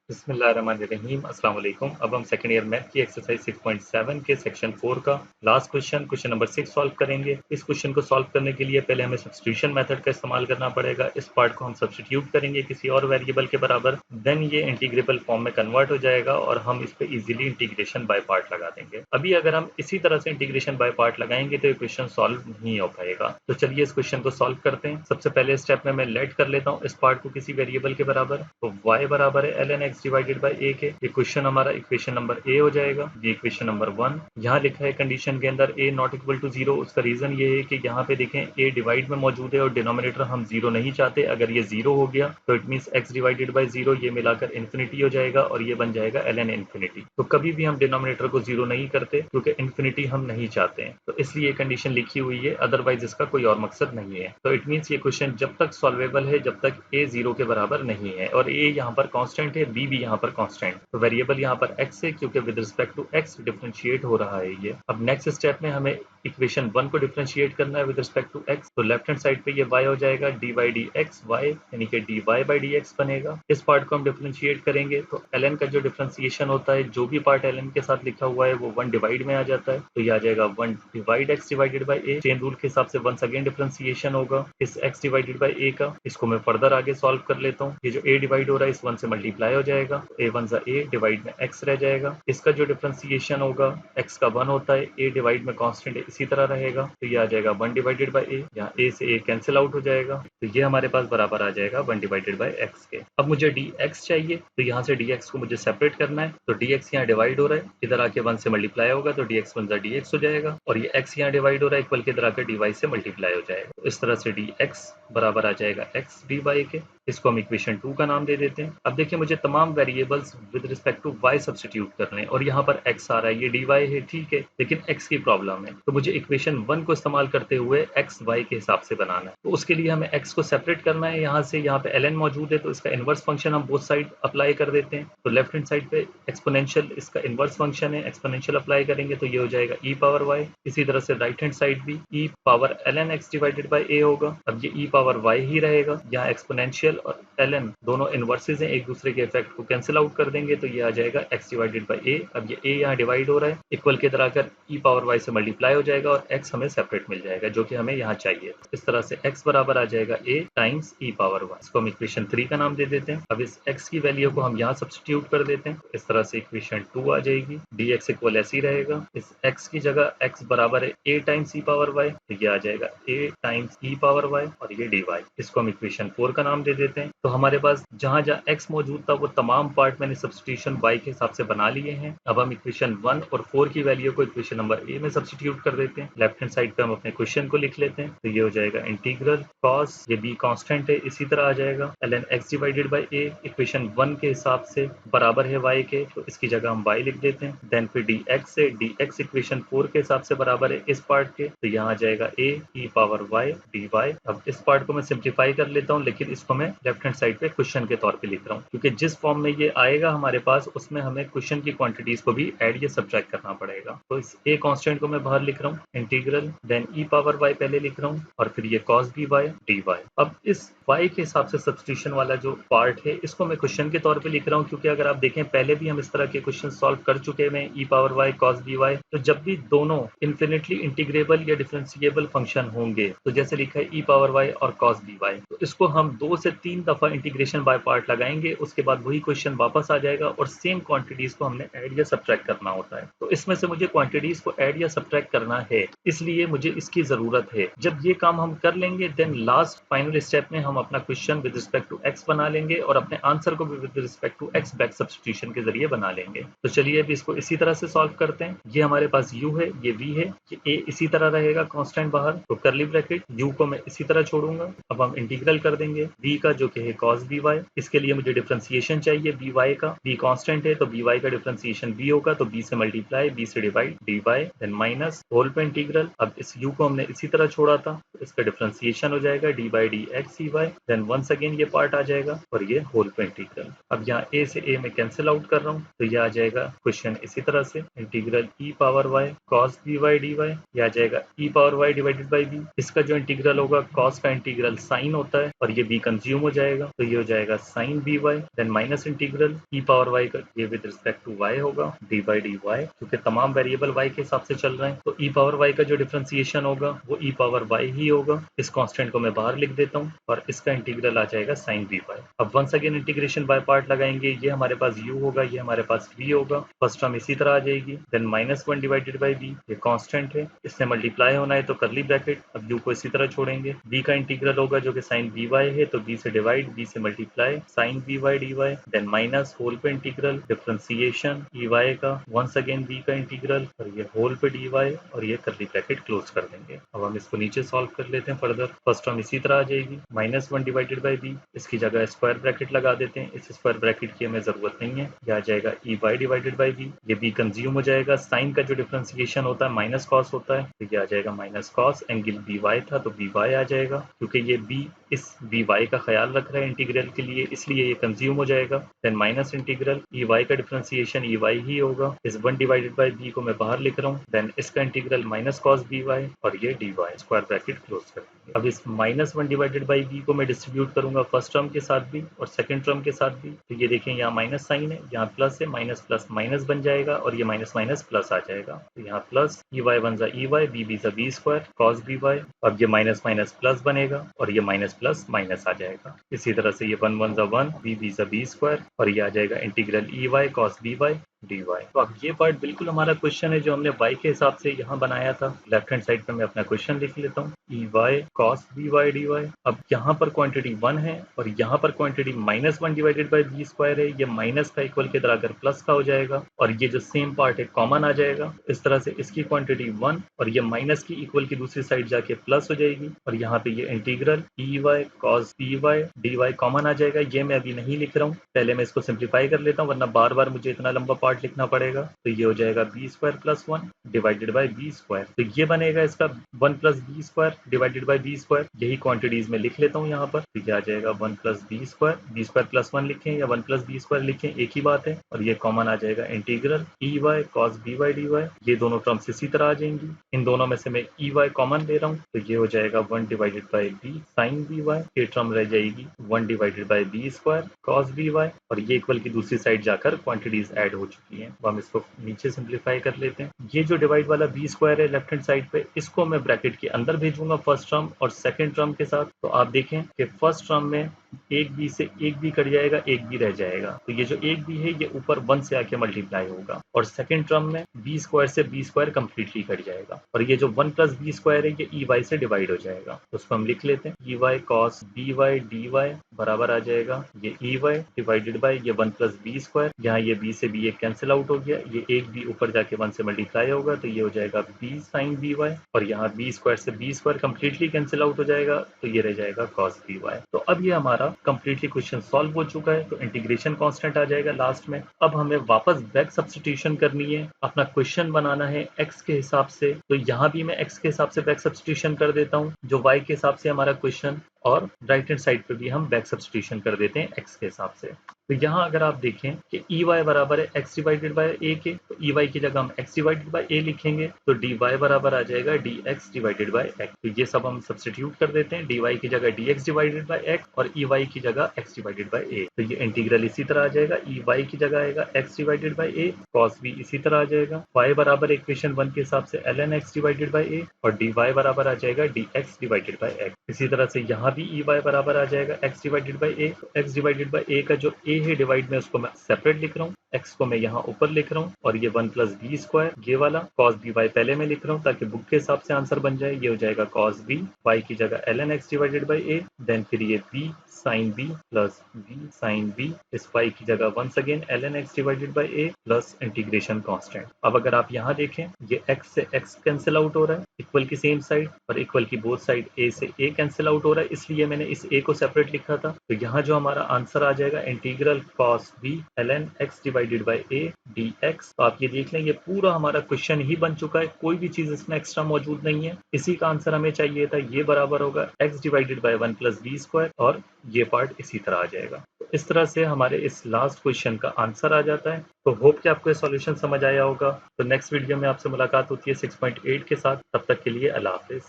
बिस्मिल्लाहिर्रहमानिर्रहीम अस्सलाम वालेकुम। अब हम सेकंड ईयर मैथ की एक्सरसाइज 6.7 के सेक्शन 4 का लास्ट क्वेश्चन नंबर 6 सॉल्व करेंगे। इस क्वेश्चन को सॉल्व करने के लिए पहले हमें सब्स्टिट्यूशन मेथड का इस्तेमाल करना पड़ेगा। इस पार्ट को हम सब्स्टिट्यूट करेंगे किसी और वेरिएबल के बराबर, देन ये इंटीग्रेबल फॉर्म में कन्वर्ट हो जाएगा और हम इस पे इजीली इंटीग्रेशन बाय पार्ट लगा देंगे। अभी अगर हम इसी तरह से इंटीग्रेशन बाय पार्ट लगाएंगे तो ये क्वेश्चन सॉल्व नहीं हो पाएगा। तो चलिए इस क्वेश्चन को सॉल्व करते हैं। सबसे पहले स्टेप में मैं लेट कर लेता हूँ इस पार्ट को किसी वेरिएबल के बराबर। तो y बराबर है ln x divided by a के। ये क्वेश्चन हमारा इक्वेशन नंबर a हो जाएगा। ये इक्वेशन नंबर 1 यहाँ लिखा है कंडीशन के अंदर a नॉट इक्वल टू 0। उसका रीजन ये है कि यहाँ पे देखें a डिवाइड में मौजूद है और डिनोमिनेटर हम 0 नहीं चाहते। अगर ये 0 हो गया तो it means x divided by 0 ये मिलाकर इन्फिनिटी हो जाएगा और ये बन जाएगा ln इन्फिनिटी। तो कभी भी हम डिनोमिनेटर को 0 नहीं करते क्योंकि इन्फिनिटी हम नहीं चाहते हैं, तो इसलिए कंडीशन लिखी हुई है, अदरवाइज इसका कोई और मकसद नहीं है। तो इट मीन्स ये क्वेश्चन जब तक सॉल्वेबल है जब तक a 0 के बराबर नहीं है और a यहाँ पर कांस्टेंट है, b भी यहाँ पर कांस्टेंट। तो वेरिएबल यहाँ पर x है क्योंकि with respect to x differentiate हो रहा है ये। अब नेक्स्ट स्टेप में हमें इक्वेशन 1 को डिफरेंशिएट करना है विद रिस्पेक्ट टू x। तो लेफ्ट हैंड साइड पे ये y हो जाएगा dy dx y, यानी कि dy by dx बनेगा। इस पार्ट को हम डिफरेंशिएट करेंगे तो ln का जो डिफरेंशिएशन होता है, जो भी पार्ट ln के साथ लिखा हुआ है वो 1 डिवाइड में आ जाता है। तो ये आ जाएगा 1 divide x divided by a। Chain rule के हिसाब से वंस अगेन डिफरेंशिएशन होगा इस x डिवाइडेड बाई a का। इसको मैं फर्दर आगे सॉल्व कर लेता हूँ। ये जो a डिवाइड हो रहा है इस 1 से मल्टीप्लाई हो जाएगा, a 1 सा a डिवाइड में x रह जाएगा। इसका जो डिफरेंशिएशन होगा x का 1 होता है, a डिवाइड में कांस्टेंट इसी तरह रहेगा। तो ये आ जाएगा 1 डिवाइडेड बाई a, यहाँ a से a कैंसिल आउट हो जाएगा। तो ये हमारे पास बराबर आ जाएगा 1 डिवाइडेड बाई x के। अब मुझे dx चाहिए, तो यहाँ से dx को मुझे सेपरेट करना है। तो dx यहाँ डिवाइड हो रहा है, इधर आके 1 से मल्टीप्लाई होगा तो dx 1 सा dx हो जाएगा और ये x यहाँ डिवाइड हो रहा है, इक्वल के इधर आकर dy से मल्टीप्लाई हो जाएगा। तो इस तरह से dx बराबर आ जाएगा x dy के। इसको हम इक्वेशन 2 का नाम दे देते हैं। अब देखिए मुझे तमाम variables with respect to y substitute करने हैं और यहाँ पर x आ रहा है, ये dy है, ठीक है, लेकिन x की प्रॉब्लम है। तो मुझे इक्वेशन 1 को इस्तेमाल करते हुए x y के हिसाब से बनाना है। तो उसके लिए हमें x को सेपरेट करना है। यहाँ से यहाँ पे ln मौजूद है तो इसका इनवर्स फंक्शन हम बोथ साइड अप्लाई कर देते हैं। तो लेफ्ट हैंड साइड पे एक्सपोनेंशियल इसका इनवर्स फंक्शन है, एक्सपोनेंशियल अप्लाई करेंगे तो ये हो जाएगा e पावर y। इसी तरह से राइट हैंड साइड भी e power ln x divided by a होगा। अब ये e पावर y ही रहेगा, यहाँ एक्सपोनेंशियल और ln दोनों इनवर्सेस हैं, एक दूसरे के इफेक्ट को कैंसिल आउट कर देंगे तो ये आ जाएगा x डिवाइडेड बाई a। अब ये a यहाँ डिवाइड हो रहा है, इक्वल के इधर आकर e पावर y से मल्टीप्लाई हो जाएगा और x हमें सेपरेट मिल जाएगा जो कि हमें यहाँ चाहिए। इस तरह से x बराबर आ जाएगा a times e power y। इसको हम इक्वेशन 3 का नाम दे देते हैं। अब इस x की वैल्यू को हम यहाँ सब्स्टिट्यूट कर देते हैं। इस तरह से इक्वेशन 2 आ जाएगी, dx इक्वल ऐसे ही रहेगा। इस x की जगह x बराबर है a times e power y, तो ये आ जाएगा a times e power y और ये dy। इसको हम इक्वेशन 4 का नाम दे देते हैं। तो हमारे पास जहां जहां x मौजूद था वो तमाम पार्ट मैंने सब्स्टिट्यूशन y के हिसाब से बना लिए हैं। अब हम इक्वेशन 1 और 4 की वैल्यू को इक्वेशन नंबर a में सब्स्टिट्यूट कर देते हैं। लेफ्ट हैंड साइड पे हम अपने क्वेश्चन को लिख लेते हैं। तो ये हो जाएगा इंटीग्रल cos, ये b कांस्टेंट है, इसी तरह आ जाएगा ln x divided by a। Equation 1 के हिसाब से बराबर है y के, तो इसकी जगह हम y लिख देते हैं। देन फिर dx से, dx इक्वेशन 4 के हिसाब से बराबर है इस पार्ट के, तो यहाँ आ जाएगा a e power y dy। अब इस पार्ट को मैं सिंप्लीफाई कर लेता हूँ, लेकिन इसको मैं लेफ्ट हैंड साइड पे क्वेश्चन के तौर पे लिख रहा हूँ क्योंकि जिस फॉर्म में ये आएगा हमारे पास उसमें हमें क्वेश्चन की क्वांटिटीज को भी ऐड या सब्ट्रैक्ट करना पड़ेगा। तो इस a कांस्टेंट को मैं बाहर लिख रहा हूँ, integral then e power y पहले लिख रहा हूँ और फिर ये cos by dy। अब इस y के हिसाब से सब्स्टिट्यूशन वाला जो पार्ट है इसको मैं क्वेश्चन के तौर पे लिख रहा हूँ क्योंकि अगर आप देखें पहले भी हम इस तरह के क्वेश्चन सॉल्व कर चुके हैं e power y cos by। तो जब भी दोनों इन्फिनिटली इंटीग्रेबल या डिफरेंशिएबल फंक्शन होंगे, तो जैसे लिखा है e पावर y और cos by, तो इसको हम 2 से 3 दफा इंटीग्रेशन बाय पार्ट लगाएंगे, उसके बाद वही क्वेश्चन वापस आ जाएगा और सेम क्वांटिटीज को हमने ऐड या सब्ट्रैक्ट करना होता है। तो इसमें से मुझे क्वांटिटीज को ऐड या सब्ट्रैक्ट करना है, इसलिए मुझे इसकी जरूरत है। जब ये काम हम कर लेंगे देन लास्ट फाइनल स्टेप में हम अपना question with respect to x बना लेंगे और अपने आंसर को भी with respect to x back substitution के जरिए बना लेंगे। तो चलिए अभी इसको इसी तरह से सॉल्व करते हैं। ये हमारे पास u है, ये v है, ये a इसी तरह रहेगा कांस्टेंट बाहर, तो करली ब्रैकेट u को मैं इसी तरह छोड़ूंगा। अब हम इंटीग्रल कर देंगे v का जो कि है cos by। इसके लिए मुझे डिफरेंशिएशन चाहिए by का, b कांस्टेंट है तो by का डिफरेंशिएशन b होगा, तो b से मल्टीप्लाई, b से divide dy, then minus whole पे इंटीग्रल। अब इस u को हमने इसी तरह छोड़ा था तो इसका डिफरेंशिएशन हो जाएगा dy dx dy, then once again ये पार्ट आ जाएगा और ये होल पे इंटीग्रल। अब यहाँ a से a में कैंसिल आउट कर रहा हूँ तो ये आ जाएगा क्वेश्चन इसी तरह से integral e power y cos by dy, ये आ जाएगा e power y divided by b। इसका जो इंटीग्रल होगा, कॉस का इंटीग्रल साइन होता है और ये b कंज्यूम हो जाएगा, तो ये हो जाएगा sine b y, then minus integral e power y का, ये विद रिस्पेक्ट टू y होगा डी बाई डी वाई, क्योंकि तमाम वेरिएबल y के हिसाब से चल रहे हैं, तो e पावर y का जो डिफरेंशिएशन होगा वो e पावर y ही होगा। इस कांस्टेंट को मैं बाहर लिख देता हूँ और इसका इंटीग्रल आ जाएगा साइन बी वाई। अब once again integration by part लगाएंगे, ये हमारे पास u होगा, ये हमारे पास v होगा, फर्स्ट टर्म इसी तरह आ जाएगी, देन -1 डिवाइडेड बाई b, ये कांस्टेंट है, इससे मल्टीप्लाई होना है तो करली ब्रैकेट, अब u को इसी तरह छोड़ेंगे, b का इंटीग्रल होगा जो कि साइन बी वाई है, तो b से डिवाइड, b से multiply, sine b y d y, then minus whole पे इंटीग्रल, डिफरेंशिएशन ई वाई का, वंस अगेन b का इंटीग्रल और ये होल पे डी वाई और ये करली ब्रैकेट क्लोज कर देंगे। अब हम इसको नीचे सॉल्व कर लेते हैं फर्दर। फर्स्ट टर्म इसी तरह आ जाएगी, -1 डिवाइडेड बाई b, इसकी जगह स्क्वायर ब्रैकेट लगा देते हैं, इस स्क्वायर ब्रैकेट की हमें जरूरत नहीं है, यह आ जाएगा e y divided by b, ये b कंज्यूम हो जाएगा, साइन का जो डिफरेंशिएशन होता है माइनस कॉस होता है, तो ये आ जाएगा minus cos, angle b y था तो बी वाई आ जाएगा, क्योंकि ये b इस बी वाई का ख्याल रख रहा है इंटीग्रल के लिए, इसलिए ये कंज्यूम हो जाएगा, then minus integral e y का डिफरेंशिएशन ई वाई ही होगा, इस 1 डिवाइडेड बाई b को मैं बाहर लिख रहा हूँ, देन इसका integral minus cos b y और ये d y, square bracket close कर देंगे। अब इस -1 डिवाइडेड बाई b को मैं डिस्ट्रीब्यूट करूंगा फर्स्ट टर्म के साथ भी और सेकंड टर्म के साथ भी, तो ये देखें यहाँ माइनस साइन है, यहाँ प्लस है, माइनस प्लस माइनस बन जाएगा और ये माइनस माइनस प्लस आ जाएगा, तो यहाँ प्लस ई वाई वन जा ई वाई, बी बी जा b square cos b y, अब ये माइनस माइनस प्लस बनेगा और ये माइनस प्लस माइनस आ जाएगा, इसी तरह से ये 1 1 जा 1, बी बी जा बी स्क्वायर और ये आ जाएगा integral e y cos b y d y. तो अब ये पार्ट बिल्कुल हमारा क्वेश्चन है जो हमने y के हिसाब से यहाँ बनाया था। लेफ्ट हैंड साइड पे मैं अपना क्वेश्चन लिख लेता हूँ, e y cos b y d y. अब यहाँ पर क्वांटिटी 1 है और यहाँ पर quantity -1 divided by b square है, ये माइनस का इक्वल की तरह अगर प्लस का हो जाएगा और ये जो सेम पार्ट है कॉमन आ जाएगा, इस तरह से इसकी क्वांटिटी 1 और ये माइनस की इक्वल की दूसरी साइड जाके प्लस हो जाएगी और यहाँ पे ये integral e y cos b y d y common आ जाएगा। ये मैं अभी नहीं लिख रहा हूँ, पहले मैं इसको सिंप्लीफाई कर लेता हूँ वरना बार बार मुझे इतना लंबा पार्ट लिखना पड़ेगा, तो ये हो जाएगा b square plus 1 divided by b square, तो ये बनेगा इसका 1 plus b square divided by b square, यही क्वांटिटीज में लिख लेता हूँ यहाँ पर, तो ये आ जाएगा 1 प्लस बी स्क्वायर प्लस 1 लिखें या 1 प्लस बी स्क्वायर लिखें एक ही बात है, और ये कॉमन आ जाएगा integral e y cos b y d y, ये दोनों टर्म्स इसी तरह आ जाएंगी, इन दोनों में से मैं ई वाई कॉमन ले रहा हूँ, तो ये हो जाएगा 1 divided by b sine b y, ये टर्म रह जाएगी 1 divided by b square cos b y और ये इक्वल की दूसरी साइड जाकर क्वांटिटीज ऐड हो चुकी हैं। हम इसको नीचे सिंप्लीफाई कर लेते हैं। ये जो डिवाइड वाला बी स्क्वायर है लेफ्ट हैंड साइड पे, इसको मैं ब्रैकेट के अंदर भेजूंगा फर्स्ट टर्म और सेकंड टर्म के साथ, तो आप देखें कि फर्स्ट टर्म में एक बी से एक बी कट जाएगा, एक बी रह जाएगा, तो ये जो एक बी है ये ऊपर 1 से आके मल्टीप्लाई होगा और सेकंड टर्म में बी स्क्वायर से बी स्क्वायर कंप्लीटली कट जाएगा और ये जो 1 प्लस बी स्क्वायर है ये ई वाई से डिवाइड हो जाएगा, तो उसको हम लिख लेते हैं e y cos b y d y बराबर आ जाएगा ये ई वाई डिवाइडेड बाई ये 1 प्लस बी स्क्वायर, यहाँ ये बी से बी एक कैंसिल आउट हो गया, ये एक बी ऊपर जाके 1 से मल्टीप्लाई होगा, तो ये हो जाएगा बी साइन बी वाई और यहाँ बी स्क्वायर से b square completely cancel out हो जाएगा, तो ये रह जाएगा कॉस बी वाई। तो अब ये हमारा कंप्लीटली क्वेश्चन सॉल्व हो चुका है, तो इंटीग्रेशन कांस्टेंट आ जाएगा लास्ट में। अब हमें वापस बैक सब्स्टिट्यूशन करनी है, अपना क्वेश्चन बनाना है x के हिसाब से, तो यहाँ भी मैं x के हिसाब से बैक सब्स्टिट्यूशन कर देता हूँ जो y के हिसाब से हमारा क्वेश्चन, और राइट हैंड साइड पे भी हम बैक सब्स्टिट्यूशन कर देते हैं x के हिसाब से। तो यहाँ अगर आप देखें कि ई वाई बराबर है x डिवाइडेड बाई ए के, तो ई वाई की जगह हम x डिवाइडेड बाई ए लिखेंगे, तो डी वाई बराबर आ जाएगा D x divided by x, तो ये सब हम सब्स्टिट्यूट कर देते हैं, डी वाई की जगह D x divided by x और ई वाई की जगह x डिवाइडेड बाई ए, तो ये इंटीग्रल इसी तरह आ जाएगा, ई वाई की जगह आएगा x divided by A, cos भी इसी तरह आ जाएगा, y बराबर इक्वेशन 1 के हिसाब से ln x डिवाइडेड बाई ए और डी वाई बराबर आ जाएगा D x divided by x. इसी तरह से यहाँ भी ई वाई बराबर आ जाएगा x divided by a, x divided by a का जो a है डिवाइड में उसको मैं सेपरेट लिख रहा हूँ, x को मैं यहाँ ऊपर लिख रहा हूँ और ये 1 प्लस बी स्क्वायर ये वाला कॉस बी वाई पहले मैं लिख रहा हूँ ताकि बुक के हिसाब से आंसर बन जाए, ये हो जाएगा कॉस बी वाई की जगह ln x divided by a, then फिर ये b sine b plus b sine b, इस y की जगह once again ln x divided by a plus integration constant. अब अगर आप यहाँ देखें ये x से x कैंसिल आउट हो रहा है, इक्वल की सेम साइड और इक्वल की बोथ साइड a से a कैंसिल आउट हो रहा है, इसलिए मैंने इस a को सेपरेट लिखा था, तो यहाँ जो हमारा आंसर आ जाएगा integral cos b ln x divided by a dx। तो आप ये देख लें ये पूरा हमारा क्वेश्चन ही बन चुका है, कोई भी चीज इसमें एक्स्ट्रा मौजूद नहीं है, इसी का आंसर हमें चाहिए था, ये बराबर होगा x divided by 1 plus b square और ये पार्ट इसी तरह आ जाएगा। तो इस तरह से हमारे इस लास्ट क्वेश्चन का आंसर आ जाता है। तो होप कि आपको ये सॉल्यूशन समझ आया होगा। तो नेक्स्ट वीडियो में आपसे मुलाकात होती है 6.8 के साथ, तब तक के लिए अल्लाह हाफिज।